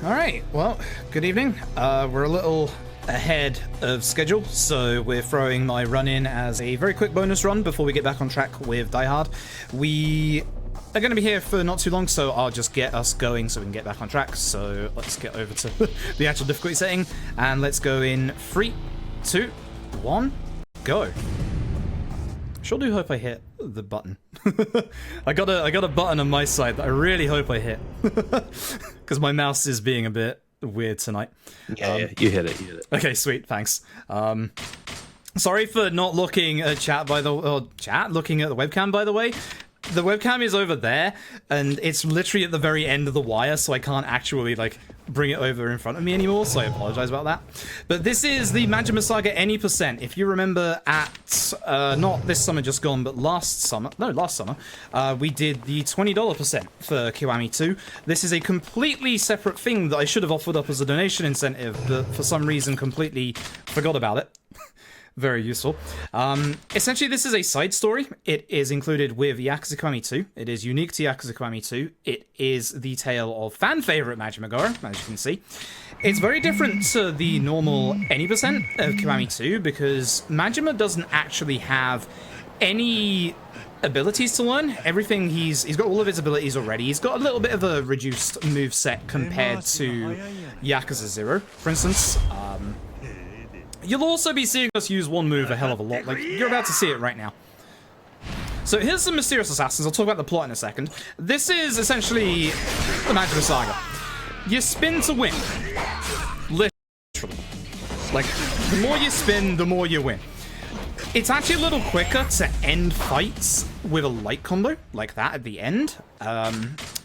Alright, well, good evening. We're a little ahead of schedule, so we're throwing my run in as a very quick bonus run before we get back on track with Die Hard. We are going to be here for not too long, so I'll just get us going so we can get back on track. So let's get over to the actual difficulty setting, and let's go in 3, 2, 1, go. Sure do hope I hit the button. I got a button on my side that I really hope I hit. Because my mouse is being a bit weird tonight. Yeah, you hit it, Okay, sweet, thanks. Sorry for not looking at chat looking at the webcam, by the way. The webcam is over there, and it's literally at the very end of the wire, so I can't actually, like, bring it over in front of me anymore, so I apologize about that. But this is the Majima Saga any %. If you remember at, not this summer just gone, but last summer, we did the $20 % for Kiwami 2. This is a completely separate thing that I should have offered up as a donation incentive, but for some reason completely forgot about it. Very useful. Essentially, this is a side story. It is included with Yakuza Kiwami 2. It is unique to Yakuza Kiwami 2. It is the tale of fan favorite Majima Goro, as you can see. It's very different to the normal any % of Kiwami 2 because Majima doesn't actually have any abilities to learn. Everything he's got all of his abilities already. He's got a little bit of a reduced moveset compared to Yakuza 0, for instance. You'll also be seeing us use one move a hell of a lot. Like, you're about to see it right now. So here's some mysterious assassins. I'll talk about the plot in a second. This is essentially the Majima Saga. You spin to win. Literally. Like, the more you spin, the more you win. It's actually a little quicker to end fights with a light combo, like that at the end.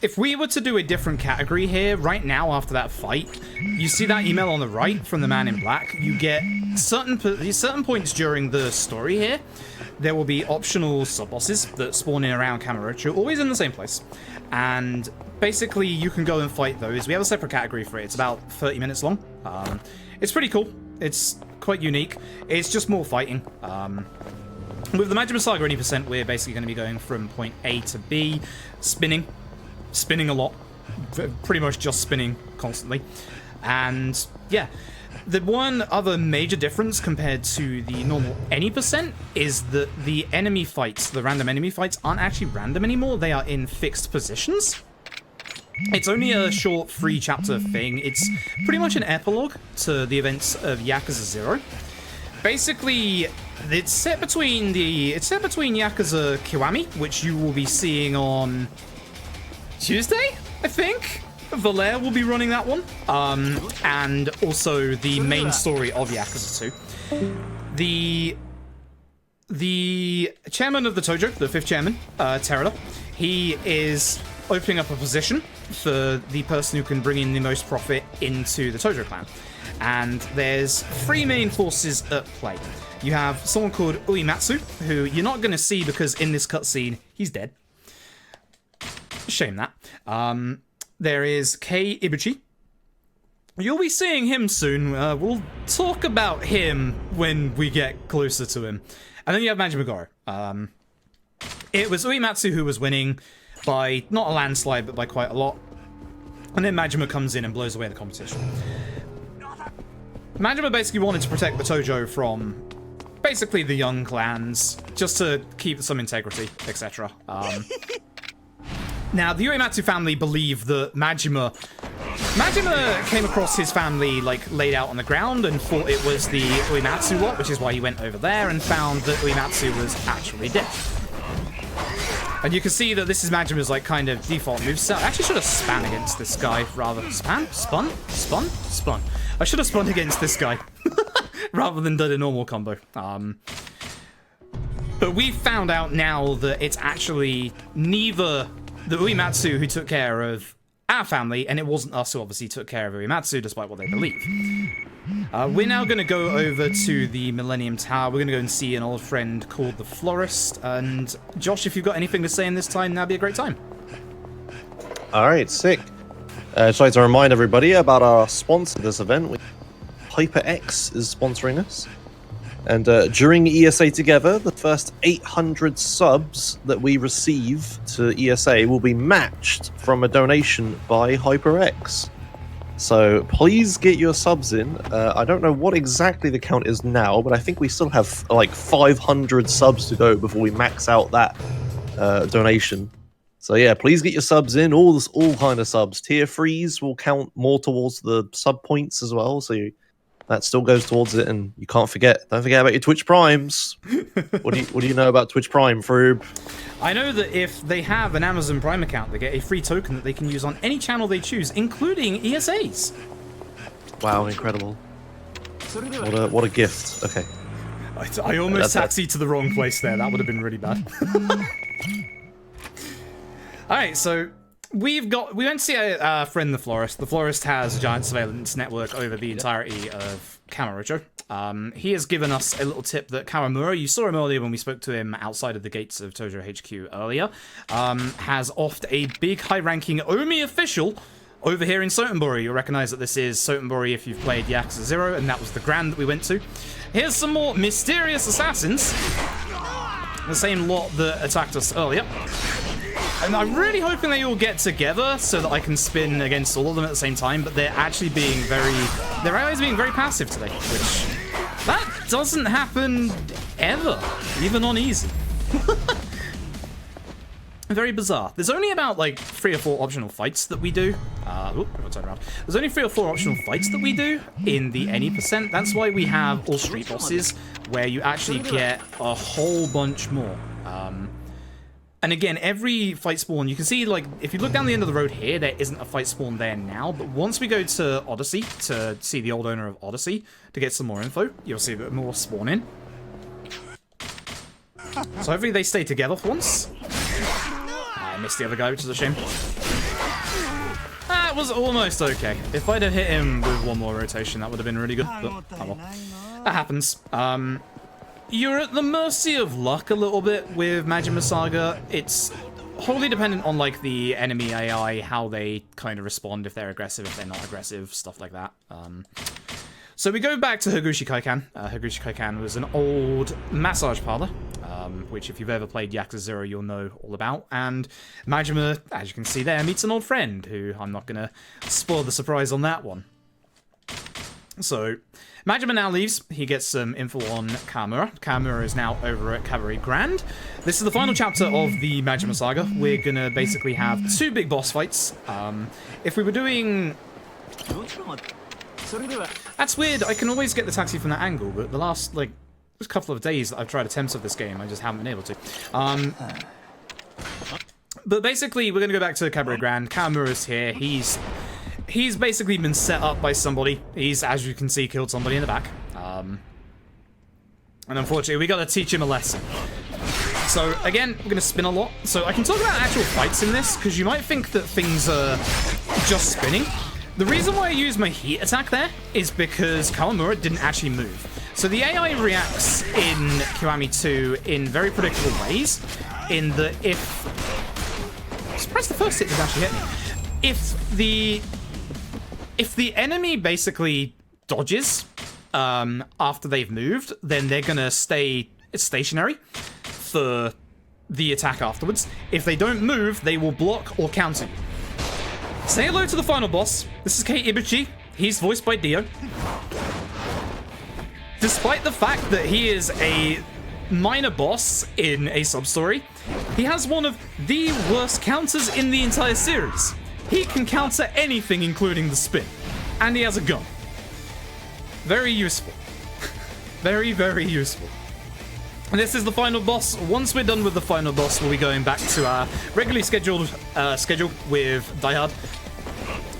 If we were to do a different category here, right now after that fight, you see that email on the right from the man in black, you get certain points during the story here, there will be optional sub-bosses that spawn in around Kamurocho, always in the same place. And basically you can go and fight those. We have a separate category for it. It's about 30 minutes long. It's pretty cool. It's quite unique. It's just more fighting. With the Majima Saga any %, we're basically going to be going from point A to B, spinning a lot, pretty much just spinning constantly. And yeah, the one other major difference compared to the normal any % is that the enemy fights, the random enemy fights, aren't actually random anymore. They are in fixed positions. It's only a short 3-chapter thing. It's pretty much an epilogue to the events of Yakuza 0. Basically, it's set between Yakuza Kiwami, which you will be seeing on Tuesday, I think. Valère will be running that one. And also the main story of Yakuza 2. The chairman of the Tojo, the 5th chairman, Terada, he is opening up a position for the person who can bring in the most profit into the Tojo clan. And there's 3 main forces at play. You have someone called Uematsu, who you're not going to see because in this cutscene, he's dead. Shame that. There is Kei Ibuchi. You'll be seeing him soon. We'll talk about him when we get closer to him. And then you have Majima Goro. It was Uematsu who was winning by not a landslide, but by quite a lot. And then Majima comes in and blows away the competition. Majima basically wanted to protect the Tojo from basically the young clans, just to keep some integrity, etc. Now, the Uematsu family believe that Majima came across his family, like, laid out on the ground and thought it was the Uematsu lot, which is why he went over there and found that Uematsu was actually dead. And you can see that this is Majima's, like, kind of default moveset. I actually should have spun against this guy, rather. Spun? I should have spun against this guy, rather than done a normal combo. But we found out now that it's actually neither the Uematsu who took care of our family, and it wasn't us who obviously took care of Uematsu, despite what they believe. We're now going to go over to the Millennium Tower. We're going to go and see an old friend called the Florist. And Josh, if you've got anything to say in this time, that'd be a great time. All right, sick. Just like to remind everybody about our sponsor of this event. HyperX is sponsoring us. And during ESA Together, the first 800 subs that we receive to ESA will be matched from a donation by HyperX. So please get your subs in. I don't know what exactly the count is now, but I think we still have like 500 subs to go before we max out that donation. So yeah, please get your subs in. All kind of subs. Tier 3s will count more towards the sub points as well. So that still goes towards it, and you can't forget. Don't forget about your Twitch Primes. What do you know about Twitch Prime, Froob? I know that if they have an Amazon Prime account, they get a free token that they can use on any channel they choose, including ESAs. Wow, incredible! What a gift. Okay. I almost taxied to the wrong place there. That would have been really bad. All right, so we went to see a friend, the florist. The florist has a giant surveillance network over the entirety of Kamurocho. He has given us a little tip that Kawamura, you saw him earlier when we spoke to him outside of the gates of Tojo HQ earlier, has offed a big high-ranking Omi official over here in Sotenbori. You'll recognize that this is Sotenbori if you've played Yakuza 0, and that was the Grand that we went to. Here's some more mysterious assassins. The same lot that attacked us earlier. And I'm really hoping they all get together so that I can spin against all of them at the same time, but they're actually being their allies being very passive today, which, that doesn't happen ever, even on easy. Very bizarre. There's only about like 3 or 4 optional fights that we do. Turn around. There's only 3 or 4 optional fights that we do in the any percent. That's why we have all street bosses, where you actually get a whole bunch more. And again, every fight spawn, you can see, like, if you look down the end of the road here, there isn't a fight spawn there now, but once we go to Odyssey, to see the old owner of Odyssey, to get some more info, you'll see a bit more spawn in. So hopefully they stay together for once. I missed the other guy, which is a shame. That was almost okay. If I'd have hit him with one more rotation, that would have been really good, but oh well. That happens. You're at the mercy of luck a little bit with Majima Saga. It's wholly dependent on, like, the enemy AI, how they kind of respond, if they're aggressive, if they're not aggressive, stuff like that. So we go back to Higuchi Kaikan. Higuchi Kaikan was an old massage parlor, which if you've ever played Yakuza 0, you'll know all about. And Majima, as you can see there, meets an old friend, who I'm not going to spoil the surprise on that one. So Majima now leaves. He gets some info on Kawamura. Kawamura is now over at Cabaret Grand. This is the final chapter of the Majima Saga. We're gonna basically have 2 big boss fights. If we were doing... That's weird. I can always get the taxi from that angle, but the last, like, couple of days that I've tried attempts of this game, I just haven't been able to. But basically, we're gonna go back to Cabaret Grand. Kawamura's here. He's basically been set up by somebody. He's, as you can see, killed somebody in the back. And unfortunately, we gotta teach him a lesson. So, again, we're gonna spin a lot. So I can talk about actual fights in this, because you might think that things are just spinning. The reason why I use my heat attack there is because Kawamura didn't actually move. So the AI reacts in Kiwami 2 in very predictable ways, in that if... I'm surprised the first hit didn't actually hit me. If the enemy basically dodges after they've moved, then they're gonna stay stationary for the attack afterwards. If they don't move, they will block or counter you. Say hello to the final boss. This is Kei Ibuchi. He's voiced by Dio. Despite the fact that he is a minor boss in a sub-story, he has one of the worst counters in the entire series. He can counter anything, including the spin. And he has a gun. Very useful. Very, very useful. And this is the final boss. Once we're done with the final boss, we'll be going back to our regularly scheduled schedule with Die Hard.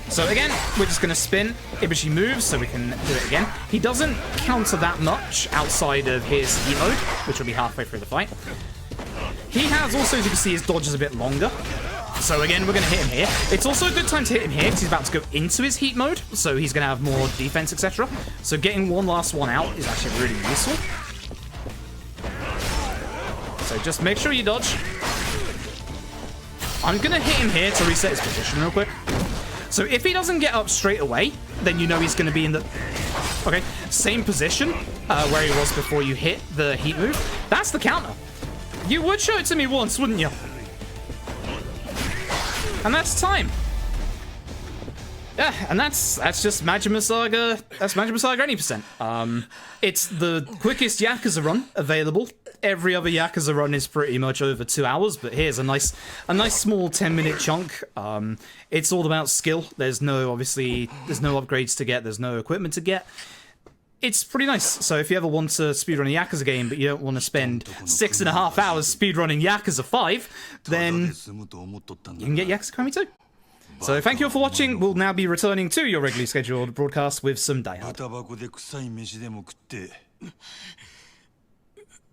So again, we're just going to spin. Ibushi moves, so we can do it again. He doesn't counter that much outside of his heat mode, which will be halfway through the fight. He has also, as you can see, his dodge is a bit longer. So again, we're going to hit him here. It's also a good time to hit him here because he's about to go into his heat mode, so he's going to have more defense, etc. So getting one last one out is actually really useful. So just make sure you dodge. I'm going to hit him here to reset his position real quick. So if he doesn't get up straight away, then you know he's going to be in the... Okay, same position where he was before you hit the heat move. That's the counter. You would show it to me once, wouldn't you? And that's time. Yeah, and that's just Majima Saga. That's Majima Saga any percent. It's the quickest Yakuza run available. Every other Yakuza run is pretty much over 2 hours, but here's a nice small 10-minute chunk. It's all about skill. There's no upgrades to get. There's no equipment to get. It's pretty nice. So if you ever want to speedrun a Yakuza game, but you don't want to spend 6.5 hours speedrunning Yakuza 5, then you can get Yakuza Kiwami 2. So thank you all for watching. We'll now be returning to your regularly scheduled broadcast with some Die Hard.